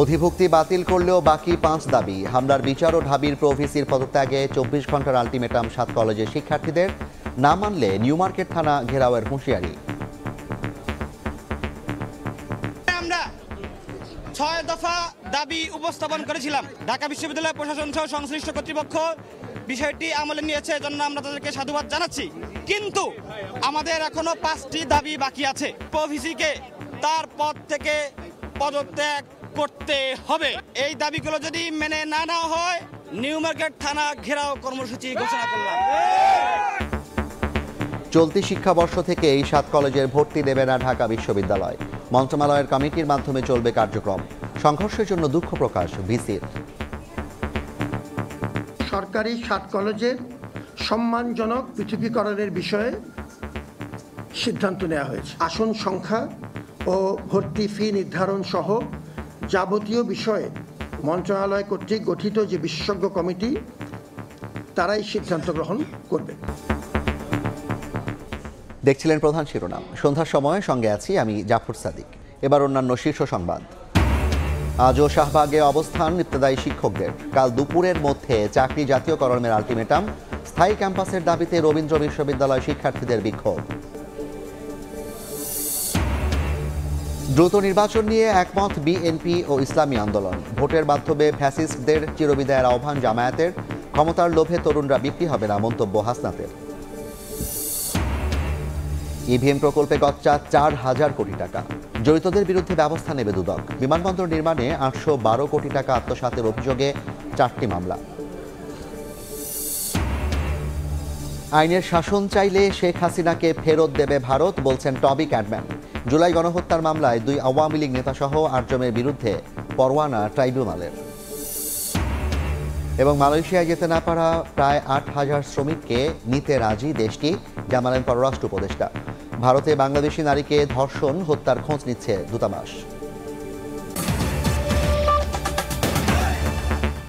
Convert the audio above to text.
অধিভুক্তি বাতিল করলেও বাকি 5 দাবি। হামলার বিচার ও ঢাবির প্রভিসির পদত্যাগে 24 ঘন্টার আলটিমেটাম 7 কলেজের শিক্ষার্থীদের। না মানলে নিউ মার্কেট থানা ঘেরাওয়ের হুঁশিয়ারি। আমরা 6 দফা দাবি উপস্থাপন করেছিলাম। ঢাকা বিশ্ববিদ্যালয় প্রশাসন সহ সংশ্লিষ্ট কর্তৃপক্ষ বিষয়টি আমলে নিয়েছে, এজন্য আমরা তাদেরকে সাধুবাদ জানাচ্ছি। কিন্তু আমাদের এখনো 5টি দাবি বাকি আছে। প্রভিসিকে তার পদ থেকে পদত্যাগ করতে হবে। এই দাবিগুলো যদি মেনে না নেওয়া হয়, নিউ মার্কেট থানা ঘেরাও কর্মসূচি ঘোষণা করলাম। চলতি শিক্ষাবর্ষ থেকে এই 7 কলেজের ভর্তি দেবে না ঢাকা বিশ্ববিদ্যালয়। মন্ত্রণালয়ের কমিটির মাধ্যমে চলবে কার্যক্রম। সংঘর্ষের জন্য দুঃখ প্রকাশ ভিসির। সরকারি 7 কলেজের সম্মানজনক পৃথকীকরণের বিষয়ে সিদ্ধান্ত নেওয়া হয়েছে। আসন সংখ্যা ও ভর্তি ফি নির্ধারণ সহ যাবতীয় বিষয়ে মন্ত্রণালয় কর্তৃক গঠিত যে বিশেষজ্ঞ কমিটি, তারাই সিদ্ধান্ত গ্রহণ করবে। দেখছিলেন প্রধান শিরোনাম। সন্ধ্যার সময় সঙ্গে আছি আমি জাফর সাদিক। এবার অন্যান্য শীর্ষ সংবাদ। আজও শাহবাগে অবস্থান ইবতেদায়ী শিক্ষকদের। কাল দুপুরের মধ্যে চাকরি জাতীয়করণের আলটিমেটাম। স্থায়ী ক্যাম্পাসের দাবিতে রবীন্দ্র বিশ্ববিদ্যালয় শিক্ষার্থীদের বিক্ষোভ। দ্রুত নির্বাচন নিয়ে একমত বিএনপি ও ইসলামী আন্দোলন। ভোটের মাধ্যমে ফ্যাসিস্টদের চিরবিদায়ের আহ্বান জামায়াতের। ক্ষমতার লোভে তরুণরা বিক্রি হবে না, মন্তব্য হাসনাতের। ইভিএম প্রকল্পে গচ্চা 4,000 কোটি টাকা। জড়িতদের বিরুদ্ধে ব্যবস্থা নেবে দুদক। বিমানবন্দর নির্মাণে 812 কোটি টাকা আত্মসাতের অভিযোগে 4টি মামলা। আইনের শাসন চাইলে শেখ হাসিনাকে ফেরত দেবে ভারত, বলছেন টবি ক্যাডম্যান। জুলাই গণহত্যার মামলায় 2 আওয়ামী লীগ নেতাসহ 8 জনের বিরুদ্ধে পরোয়ানা ট্রাইব্যুনালের। এবং মালয়েশিয়ায় যেতে না পারা প্রায় 8,000 শ্রমিককে নিতে রাজি দেশটি, জানালেন পররাষ্ট্র উপদেষ্টা। ভারতে বাংলাদেশি নারীকে ধর্ষণ হত্যার খোঁজ নিচ্ছে দূতাবাস।